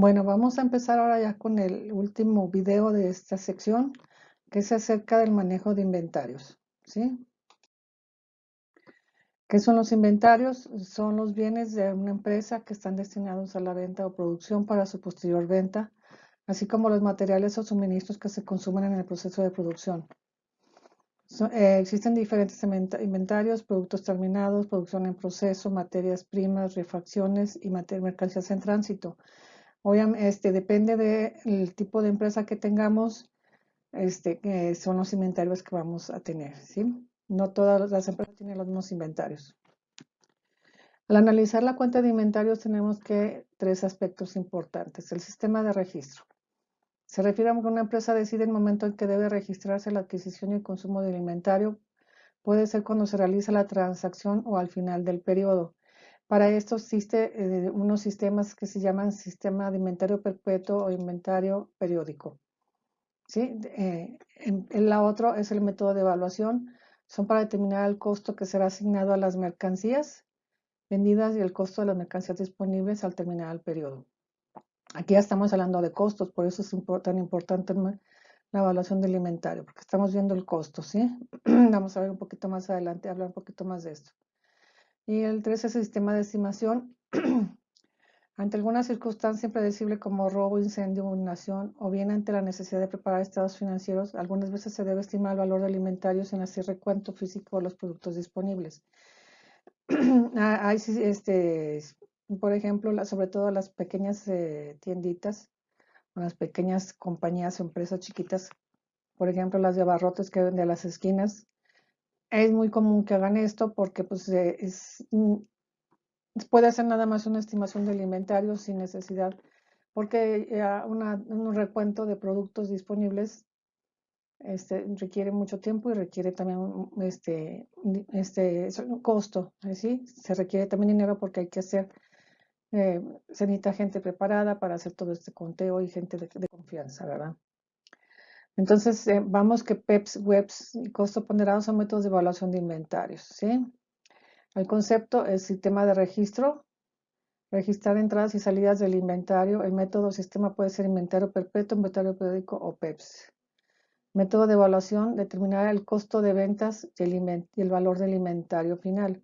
Bueno, vamos a empezar ahora ya con el último video de esta sección, que es acerca del manejo de inventarios, ¿sí? ¿Qué son los inventarios? Son los bienes de una empresa que están destinados a la venta o producción para su posterior venta, así como los materiales o suministros que se consumen en el proceso de producción. Existen diferentes inventarios: productos terminados, producción en proceso, materias primas, refacciones y mercancías en tránsito. Obviamente, depende del tipo de empresa que tengamos, son los inventarios que vamos a tener, ¿sí? No todas las empresas tienen los mismos inventarios. Al analizar la cuenta de inventarios tenemos tres aspectos importantes. El sistema de registro. Se refiere a que una empresa decide el momento en que debe registrarse la adquisición y el consumo del inventario. Puede ser cuando se realiza la transacción o al final del periodo. Para esto existe unos sistemas que se llaman sistema de inventario perpetuo o inventario periódico, ¿sí? La otra es el método de evaluación. Son para determinar el costo que será asignado a las mercancías vendidas y el costo de las mercancías disponibles al terminar el periodo. Aquí ya estamos hablando de costos, por eso es tan importante la evaluación del inventario, porque estamos viendo el costo, ¿sí? Vamos a ver un poquito más adelante, hablar un poquito más de esto. Y el 3 es el sistema de estimación. Ante alguna circunstancia impredecible como robo, incendio o inundación, o bien ante la necesidad de preparar estados financieros, algunas veces se debe estimar el valor del inventario sin hacer recuento físico de los productos disponibles. Hay, por ejemplo, sobre todo las pequeñas tienditas, o las pequeñas compañías o empresas chiquitas, por ejemplo, las de abarrotes que venden a las esquinas. Es muy común que hagan esto porque pues, puede hacer nada más una estimación del inventario sin necesidad, porque un recuento de productos disponibles requiere mucho tiempo y requiere también un costo, ¿sí? Se requiere también dinero porque hay que hacer, se necesita gente preparada para hacer todo este conteo y gente de confianza, ¿verdad? Entonces, vamos que PEPs, WEPs y costo ponderado son métodos de evaluación de inventarios, ¿sí? El concepto es sistema de registro. Registrar entradas y salidas del inventario. El método o sistema puede ser inventario perpetuo, inventario periódico o PEPs. Método de evaluación: determinar el costo de ventas y el valor del inventario final.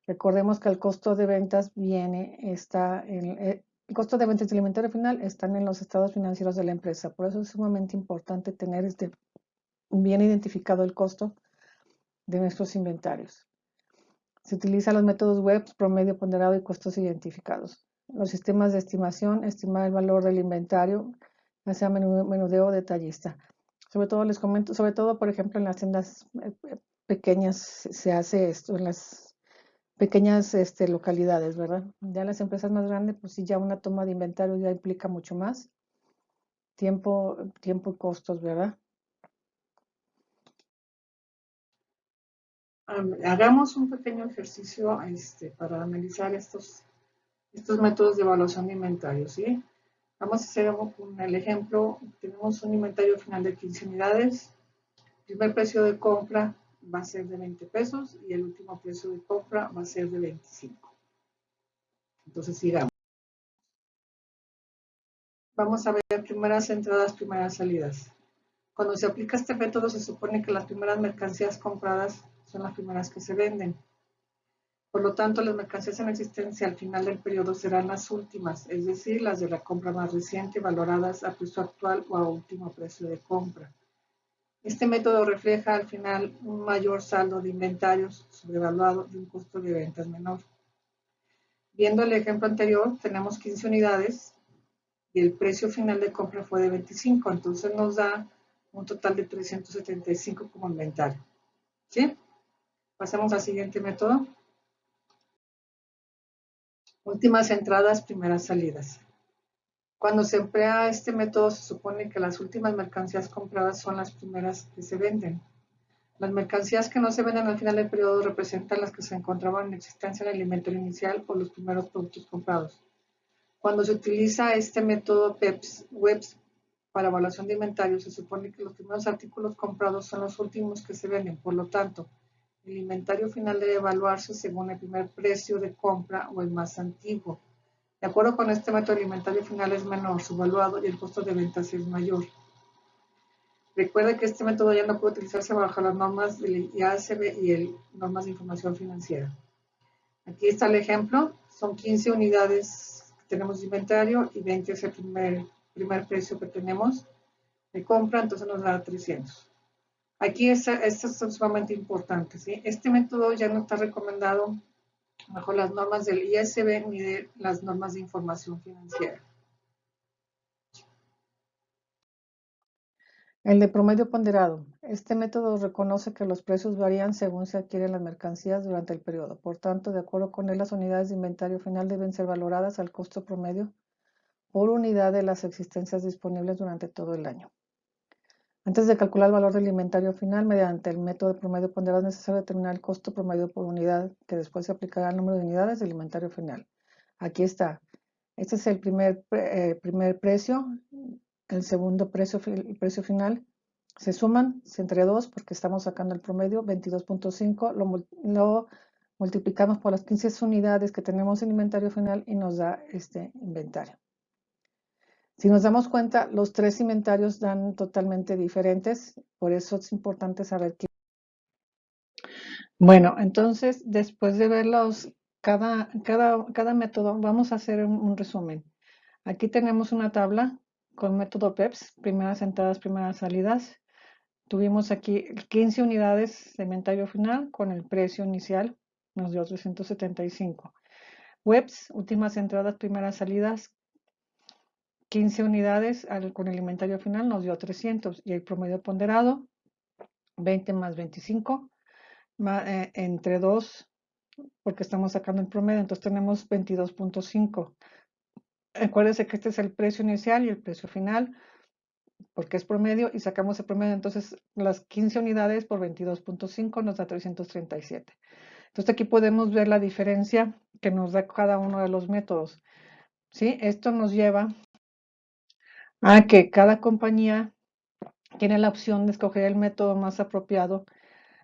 Recordemos que el costo de ventas el costo de ventas y el inventario final están en los estados financieros de la empresa. Por eso es sumamente importante tener bien identificado el costo de nuestros inventarios. Se utilizan los métodos WEPs, promedio ponderado y costos identificados. Los sistemas de estimación: estimar el valor del inventario, ya sea menudeo detallista. Sobre todo les comento, sobre todo por ejemplo en las tiendas pequeñas se hace esto, en las pequeñas localidades, ¿verdad? Ya en las empresas más grandes, pues sí, ya una toma de inventario ya implica mucho más tiempo y costos, ¿verdad? Hagamos un pequeño ejercicio para analizar estos métodos de evaluación de inventario, ¿sí? Vamos a hacer el ejemplo. Tenemos un inventario final de 15 unidades. El primer precio de compra va a ser de 20 pesos y el último precio de compra va a ser de 25. Entonces, sigamos. Vamos a ver primeras entradas, primeras salidas. Cuando se aplica este método, se supone que las primeras mercancías compradas son las primeras que se venden. Por lo tanto, las mercancías en existencia al final del periodo serán las últimas, es decir, las de la compra más reciente, valoradas a precio actual o a último precio de compra. Este método refleja al final un mayor saldo de inventarios sobrevaluado y un costo de ventas menor. Viendo el ejemplo anterior, tenemos 15 unidades y el precio final de compra fue de 25, entonces nos da un total de 375 como inventario. ¿Sí? Pasamos al siguiente método. Últimas entradas, primeras salidas. Cuando se emplea este método, se supone que las últimas mercancías compradas son las primeras que se venden. Las mercancías que no se venden al final del periodo representan las que se encontraban en existencia en el inventario inicial o los primeros productos comprados. Cuando se utiliza este método PEPs, WEPs, para evaluación de inventario, se supone que los primeros artículos comprados son los últimos que se venden. Por lo tanto, el inventario final debe evaluarse según el primer precio de compra o el más antiguo. De acuerdo con este método, el inventario final es menor, subvaluado y el costo de ventas es mayor. Recuerde que este método ya no puede utilizarse bajo las normas del IASB y el normas de información financiera. Aquí está el ejemplo, son 15 unidades que tenemos de inventario y 20 es el primer precio que tenemos de compra, entonces nos da 300. Aquí esto es sumamente importante, ¿sí? Este método ya no está recomendado bajo las normas del IASB ni de las normas de información financiera. El de promedio ponderado. Este método reconoce que los precios varían según se adquieren las mercancías durante el periodo. Por tanto, de acuerdo con él, las unidades de inventario final deben ser valoradas al costo promedio por unidad de las existencias disponibles durante todo el año. Antes de calcular el valor del inventario final, mediante el método de promedio ponderado, es necesario determinar el costo promedio por unidad, que después se aplicará al número de unidades del inventario final. Aquí está. Este es el primer precio, el segundo precio, el precio final. Se suman entre dos porque estamos sacando el promedio, 22.5, lo multiplicamos por las 15 unidades que tenemos en inventario final y nos da este inventario. Si nos damos cuenta, los tres inventarios dan totalmente diferentes, por eso es importante saber qué. Bueno, entonces, después de verlos, cada método, vamos a hacer un resumen. Aquí tenemos una tabla con método PEPS, primeras entradas, primeras salidas. Tuvimos aquí 15 unidades de inventario final con el precio inicial, nos dio 375. WEBs, últimas entradas, primeras salidas, 15 unidades con el inventario final nos dio 300 y el promedio ponderado 20 más 25 entre 2 porque estamos sacando el promedio, entonces tenemos 22.5. Acuérdense que este es el precio inicial y el precio final porque es promedio y sacamos el promedio, entonces las 15 unidades por 22.5 nos da 337. Entonces aquí podemos ver la diferencia que nos da cada uno de los métodos. ¿Sí? Esto nos lleva a que cada compañía tiene la opción de escoger el método más apropiado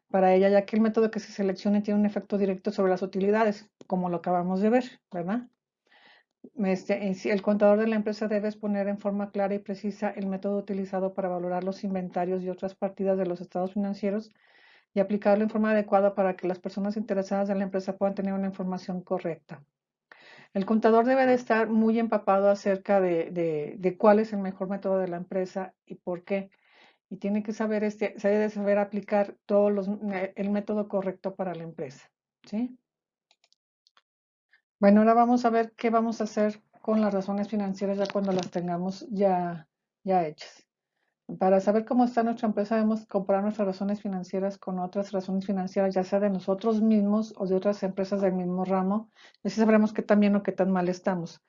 para ella, ya que el método que se seleccione tiene un efecto directo sobre las utilidades, como lo acabamos de ver, ¿verdad? El contador de la empresa debe exponer en forma clara y precisa el método utilizado para valorar los inventarios y otras partidas de los estados financieros y aplicarlo en forma adecuada para que las personas interesadas en la empresa puedan tener una información correcta. El contador debe de estar muy empapado acerca de cuál es el mejor método de la empresa y por qué. Y tiene que saber, se debe saber aplicar el método correcto para la empresa. ¿Sí? Bueno, ahora vamos a ver qué vamos a hacer con las razones financieras ya cuando las tengamos ya hechas. Para saber cómo está nuestra empresa, debemos comparar nuestras razones financieras con otras razones financieras, ya sea de nosotros mismos o de otras empresas del mismo ramo. Y así sabremos qué tan bien o qué tan mal estamos.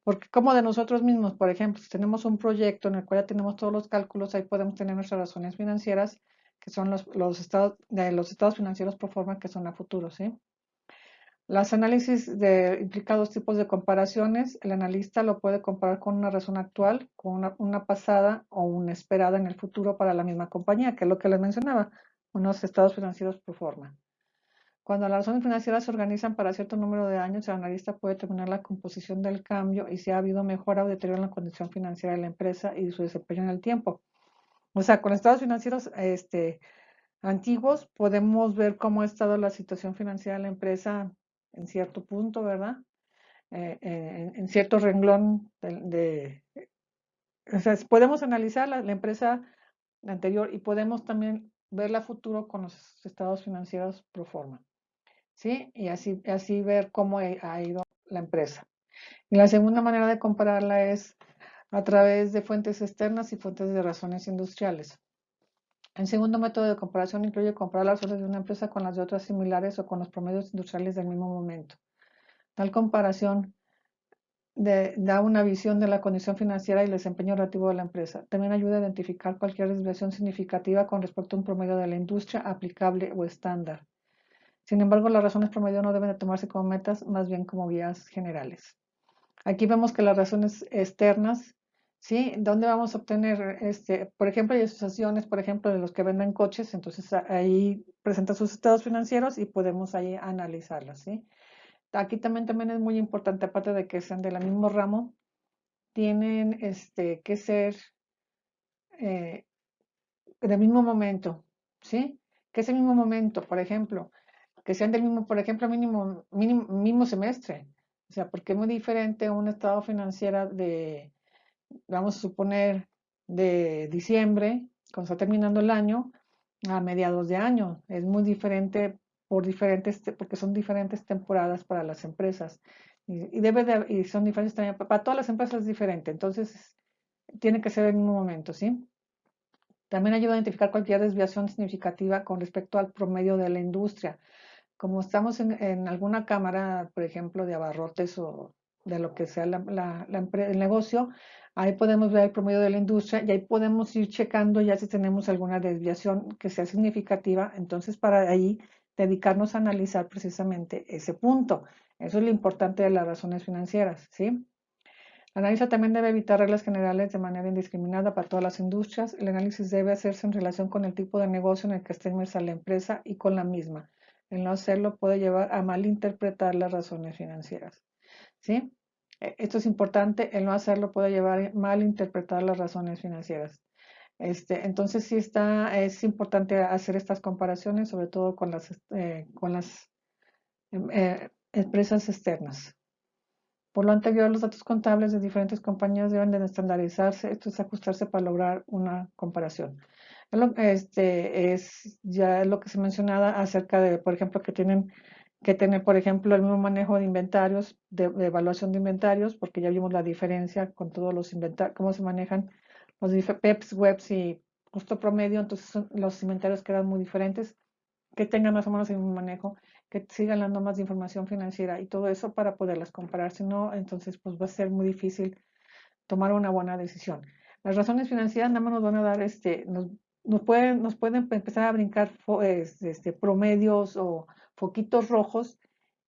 Porque como de nosotros mismos, por ejemplo, si tenemos un proyecto en el cual ya tenemos todos los cálculos, ahí podemos tener nuestras razones financieras, que son los estados financieros pro forma que son a futuro, ¿sí? Los análisis implica dos tipos de comparaciones. El analista lo puede comparar con una razón actual, con una pasada o una esperada en el futuro para la misma compañía, que es lo que les mencionaba, unos estados financieros pro forma. Cuando las razones financieras se organizan para cierto número de años, el analista puede determinar la composición del cambio y si ha habido mejora o deterioro en la condición financiera de la empresa y su desempeño en el tiempo. O sea, con estados financieros antiguos podemos ver cómo ha estado la situación financiera de la empresa en cierto punto, ¿verdad? En cierto renglón o sea, podemos analizar la empresa anterior y podemos también verla a futuro con los estados financieros pro forma. ¿Sí? Y así ver cómo ha ido la empresa. Y la segunda manera de compararla es a través de fuentes externas y fuentes de razones industriales. El segundo método de comparación incluye comparar las razones de una empresa con las de otras similares o con los promedios industriales del mismo momento. Tal comparación da una visión de la condición financiera y el desempeño relativo de la empresa. También ayuda a identificar cualquier desviación significativa con respecto a un promedio de la industria aplicable o estándar. Sin embargo, las razones promedio no deben de tomarse como metas, más bien como guías generales. Aquí vemos que las razones externas, ¿sí? ¿Dónde vamos a obtener, por ejemplo, hay asociaciones, por ejemplo, de los que venden coches, entonces ahí presentan sus estados financieros y podemos ahí analizarlas, ¿sí? Aquí también es muy importante, aparte de que sean del mismo ramo, tienen que ser eh, del mismo momento, ¿sí? Que es el mismo momento, por ejemplo, que sean del mismo, por ejemplo, mismo semestre. O sea, porque es muy diferente un estado financiero de, vamos a suponer, de diciembre, cuando está terminando el año, a mediados de año. Es muy diferente porque son diferentes temporadas para las empresas. Y son diferentes también, para todas las empresas es diferente. Entonces, tiene que ser el mismo momento, ¿sí? También ayuda a identificar cualquier desviación significativa con respecto al promedio de la industria. Como estamos en alguna cámara, por ejemplo, de abarrotes o de lo que sea el negocio, ahí podemos ver el promedio de la industria y ahí podemos ir checando ya si tenemos alguna desviación que sea significativa. Entonces, para ahí dedicarnos a analizar precisamente ese punto. Eso es lo importante de las razones financieras, ¿sí? El análisis también debe evitar reglas generales de manera indiscriminada para todas las industrias. El análisis debe hacerse en relación con el tipo de negocio en el que está inmersa la empresa y con la misma. El no hacerlo puede llevar a malinterpretar las razones financieras. ¿Sí? Esto es importante, el no hacerlo puede llevar a malinterpretar las razones financieras. Entonces es importante hacer estas comparaciones, sobre todo con las empresas externas. Por lo anterior, los datos contables de diferentes compañías deben de estandarizarse, esto es ajustarse para lograr una comparación. Es ya lo que se mencionaba acerca de, por ejemplo, que tienen que tener, por ejemplo, el mismo manejo de inventarios, de evaluación de inventarios, porque ya vimos la diferencia con todos los inventarios, cómo se manejan los PEPs, webs y costo promedio, entonces los inventarios quedan muy diferentes, que tengan más o menos el mismo manejo, que sigan las normas de información financiera y todo eso para poderlas comparar. Si no, entonces pues va a ser muy difícil tomar una buena decisión. Las razones financieras nada más nos van a dar, nos pueden empezar a brincar promedios o foquitos rojos.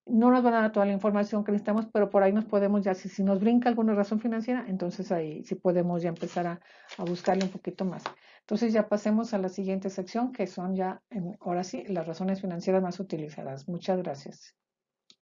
No nos van a dar toda la información que necesitamos, pero por ahí nos podemos ya, si nos brinca alguna razón financiera, entonces ahí sí podemos ya empezar a buscarle un poquito más. Entonces ya pasemos a la siguiente sección, que son ya, ahora sí, las razones financieras más utilizadas. Muchas gracias.